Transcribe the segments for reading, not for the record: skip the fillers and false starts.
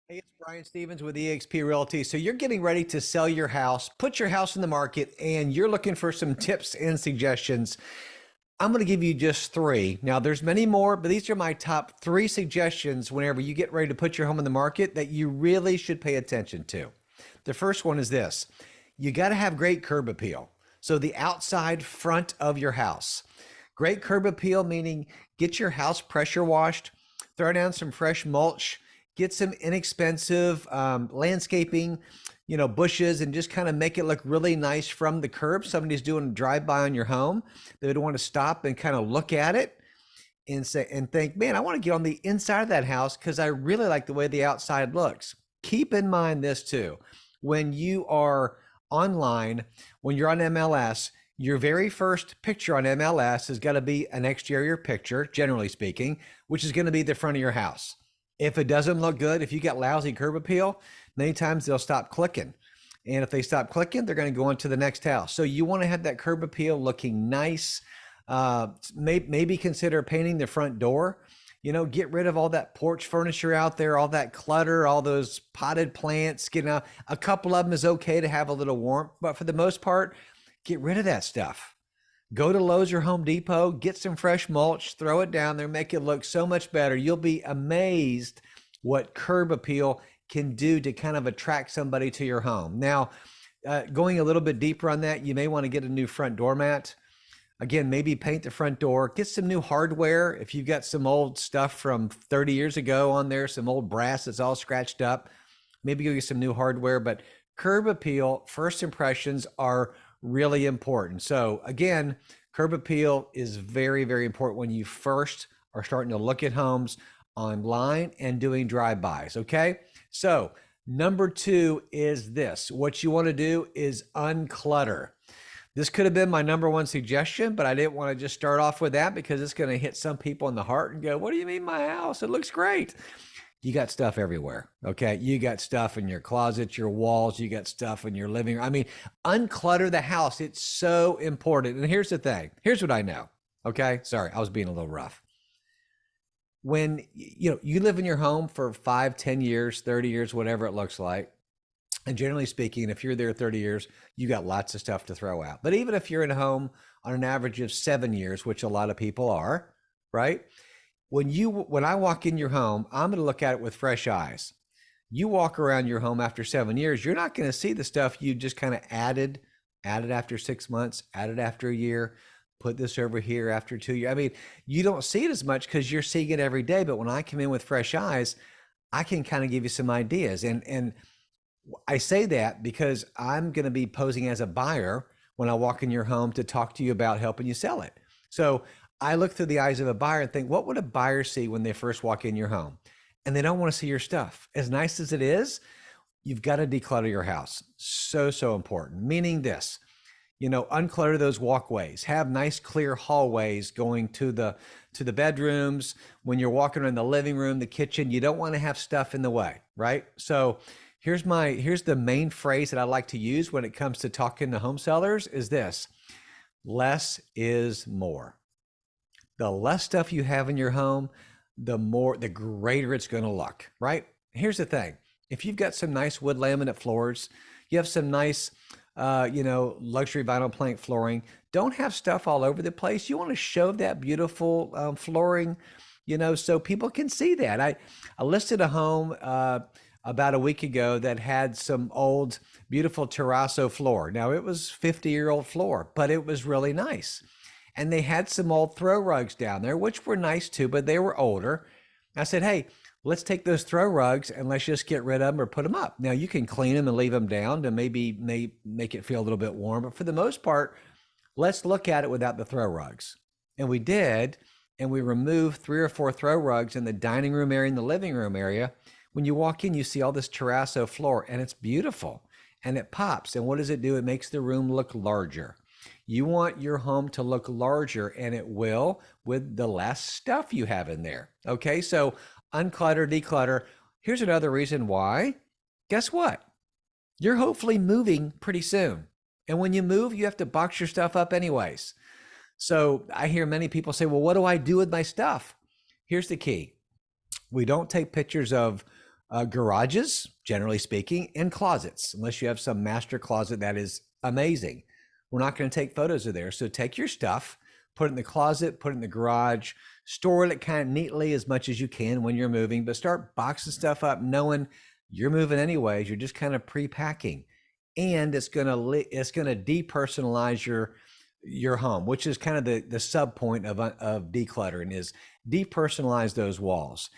Hey, it's Brian Stephens with eXp Realty. So you're getting ready to sell your house, put your house in the market, and you're looking for some tips and suggestions. I'm going to give you just three. Now, there's many more, but these are my top three suggestions whenever you get ready to put your home in the market that you really should pay attention to. The first one is this. You got to have great curb appeal. So the outside front of your house. Great curb appeal, meaning get your house pressure washed, throw down some fresh mulch, get some inexpensive landscaping, bushes, and just kind of make it look really nice from the curb. Somebody's doing a drive-by on your home. They would want to stop and kind of look at it and say and think, man, I want to get on the inside of that house because I really like the way the outside looks. Keep in mind this too. When you are online, when you're on MLS, your very first picture on MLS has got to be an exterior picture, generally speaking, which is going to be the front of your house. If it doesn't look good, if you got lousy curb appeal, many times they'll stop clicking. And if they stop clicking, they're going to go on to the next house. So you want to have that curb appeal looking nice. Maybe consider painting the front door. Get rid of all that porch furniture out there, all that clutter, all those potted plants. A couple of them is okay to have a little warmth, but for the most part, get rid of that stuff. Go to Lowe's or Home Depot, get some fresh mulch, throw it down there, make it look so much better. You'll be amazed what curb appeal can do to kind of attract somebody to your home. Now, going a little bit deeper on that, you may want to get a new front doormat. Again, maybe paint the front door, get some new hardware. If you've got some old stuff from 30 years ago on there, some old brass that's all scratched up, maybe go get some new hardware. But curb appeal, first impressions are really important. So again, curb appeal is very, very important when you first are starting to look at homes online and doing drive-bys. Okay. So number two is this. What you want to do is unclutter. This could have been my number one suggestion, but I didn't want to just start off with that because it's going to hit some people in the heart and go, what do you mean my house? It looks great. You got stuff everywhere. Okay. You got stuff in your closets, your walls, you got stuff in your living room. I mean, unclutter the house. It's so important. And here's the thing. Here's what I know. Okay. Sorry, I was being a little rough. When you live in your home for 5, 10 years, 30 years, whatever it looks like. And generally speaking, if you're there 30 years, you got lots of stuff to throw out. But even if you're in a home on an average of 7 years, which a lot of people are, right? When I walk in your home, I'm going to look at it with fresh eyes. You walk around your home after 7 years, you're not going to see the stuff you just kind of added after 6 months, added after a year, put this over here after 2 years. I mean, you don't see it as much because you're seeing it every day. But when I come in with fresh eyes, I can kind of give you some ideas. And I say that because I'm going to be posing as a buyer when I walk in your home to talk to you about helping you sell it. So I look through the eyes of a buyer and think, what would a buyer see when they first walk in your home? And they don't want to see your stuff. As nice as it is, you've got to declutter your house. So, so important. Meaning this, unclutter those walkways, have nice clear hallways going to the bedrooms. When you're walking around the living room, the kitchen, you don't want to have stuff in the way, right? So here's the main phrase that I like to use when it comes to talking to home sellers is this: less is more. The less stuff you have in your home, the greater it's going to look, right? Here's the thing. If you've got some nice wood laminate floors, you have some nice, luxury vinyl plank flooring, don't have stuff all over the place. You want to show that beautiful flooring, so people can see that. I listed a home about a week ago that had some old, beautiful terrazzo floor. Now, it was 50-year-old floor, but it was really nice. And they had some old throw rugs down there, which were nice too, but they were older. I said, hey, let's take those throw rugs and let's just get rid of them or put them up. Now, you can clean them and leave them down to maybe make it feel a little bit warm, but for the most part, let's look at it without the throw rugs. And we did, and we removed 3 or 4 throw rugs in the dining room area and the living room area. When you walk in, you see all this terrazzo floor, and it's beautiful, and it pops. And what does it do? It makes the room look larger. You want your home to look larger, and it will with the less stuff you have in there. Okay, so unclutter, declutter. Here's another reason why. Guess what? You're hopefully moving pretty soon. And when you move, you have to box your stuff up anyways. So I hear many people say, well, what do I do with my stuff? Here's the key. We don't take pictures of garages, generally speaking, and closets, unless you have some master closet that is amazing. We're not going to take photos of there. So take your stuff, put it in the closet, put it in the garage, store it kind of neatly as much as you can when you're moving, but start boxing stuff up knowing you're moving anyways. You're just kind of pre-packing, and it's going to depersonalize your home, which is kind of the sub point of decluttering, is depersonalize those walls.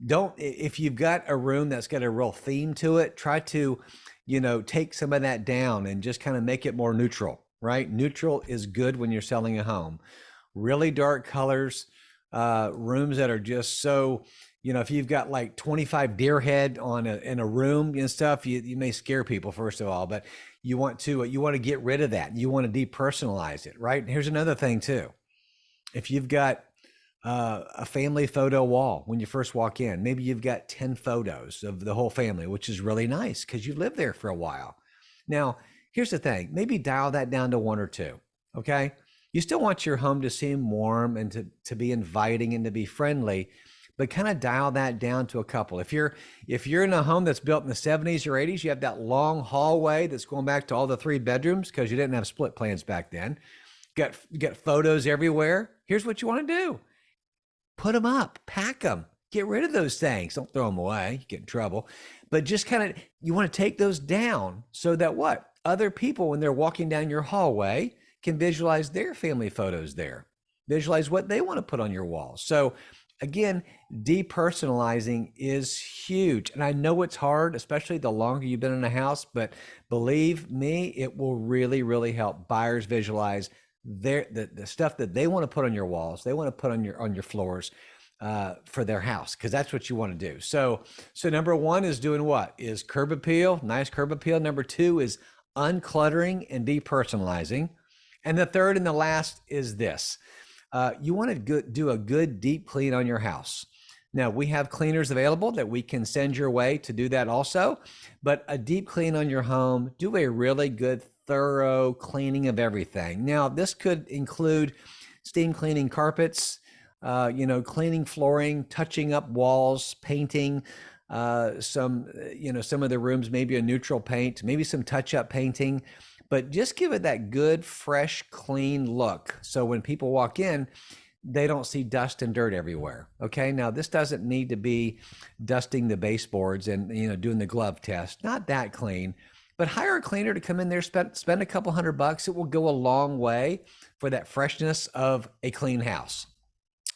Don't, if you've got a room that's got a real theme to it, try to, take some of that down and just kind of make it more neutral, right? Neutral is good when you're selling a home. Really dark colors, rooms that are just so, if you've got like 25 deer head in a room and stuff, you may scare people, first of all, but you want to get rid of that. You want to depersonalize it, right? And here's another thing too. If you've got a family photo wall when you first walk in, maybe you've got 10 photos of the whole family, which is really nice because you lived there for a while. Now, here's the thing, maybe dial that down to 1 or 2. Okay. You still want your home to seem warm and to be inviting and to be friendly, but kind of dial that down to a couple. If you're in a home that's built in the 70s or 80s, you have that long hallway that's going back to all the 3 bedrooms because you didn't have split plans back then. You got photos everywhere. Here's what you want to do. Put them up, pack them, get rid of those things. Don't throw them away, you get in trouble. But just kind of, you want to take those down so that what? Other people, when they're walking down your hallway, can visualize their family photos there, visualize what they want to put on your walls. So again, depersonalizing is huge. And I know it's hard, especially the longer you've been in a house, but believe me, it will really, really help buyers visualize the stuff that they want to put on your walls, they want to put on your floors for their house, because that's what you want to do. So number 1 is doing what? Is curb appeal, nice curb appeal. Number 2 is uncluttering and depersonalizing. And the third and the last is this. You want to do a good deep clean on your house. Now, we have cleaners available that we can send your way to do that also, but a deep clean on your home, do a really good thorough cleaning of everything. Now, this could include steam cleaning carpets, cleaning flooring, touching up walls, painting, some of the rooms, maybe a neutral paint, maybe some touch-up painting, but just give it that good, fresh, clean look. So when people walk in, they don't see dust and dirt everywhere. Okay. Now, this doesn't need to be dusting the baseboards and, doing the glove test, not that clean. But hire a cleaner to come in there, spend a couple $100. It will go a long way for that freshness of a clean house.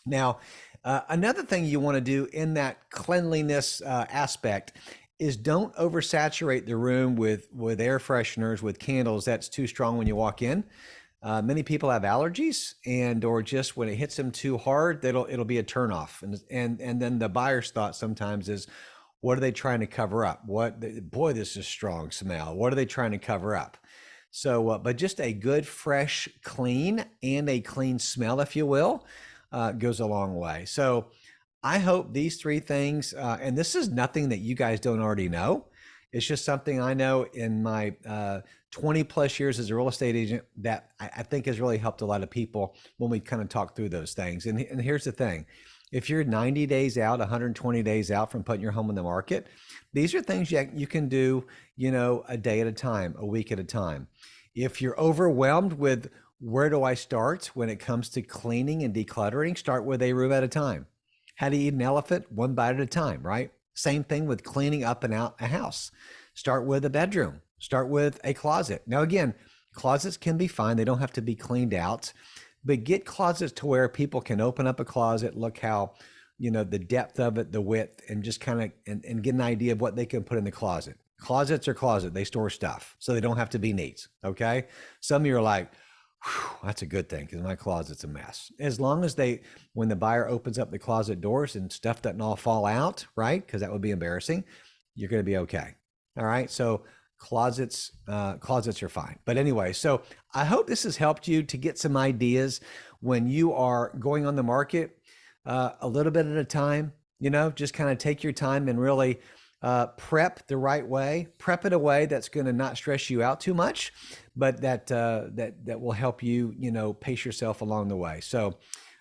Now, another thing you want to do in that cleanliness aspect is don't oversaturate the room with air fresheners, with candles. That's too strong when you walk in. Many people have allergies, or just when it hits them too hard, it'll be a turnoff. And then the buyer's thought sometimes is, what are they trying to cover up? Boy, this is strong smell. What are they trying to cover up? So, but just a good, fresh, clean, and a clean smell, if you will, goes a long way. So I hope these 3 things, and this is nothing that you guys don't already know. It's just something I know in my 20 plus years as a real estate agent that I think has really helped a lot of people when we kind of talk through those things. And here's the thing. If you're 90 days out, 120 days out from putting your home on the market, these are things you can do, a day at a time, a week at a time. If you're overwhelmed with where do I start when it comes to cleaning and decluttering, start with a room at a time. How do you eat an elephant? One bite at a time, right? Same thing with cleaning up and out a house. Start with a bedroom. Start with a closet. Now, again, closets can be fine. They don't have to be cleaned out. But get closets to where people can open up a closet, look how, the depth of it, the width, and just kind of, and get an idea of what they can put in the closet. Closets are closet. They store stuff, so they don't have to be neat. Okay. Some of you are like, that's a good thing because my closet's a mess. As long as when the buyer opens up the closet doors and stuff doesn't all fall out, right? Because that would be embarrassing. You're going to be okay. All right. So closets are fine. But anyway, so I hope this has helped you to get some ideas when you are going on the market, a little bit at a time. Just kind of take your time and really prep the right way. Prep it a way that's going to not stress you out too much, but that will help you, pace yourself along the way. So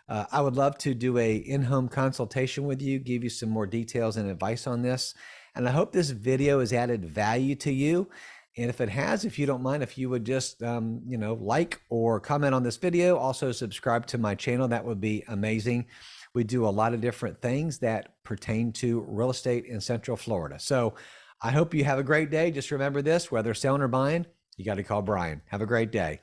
I would love to do a in-home consultation with you, give you some more details and advice on this. And I hope this video has added value to you. And if it has, if you don't mind, if you would just, like or comment on this video, also subscribe to my channel, that would be amazing. We do a lot of different things that pertain to real estate in Central Florida. So I hope you have a great day. Just remember this, whether selling or buying, you got to call Brian. Have a great day.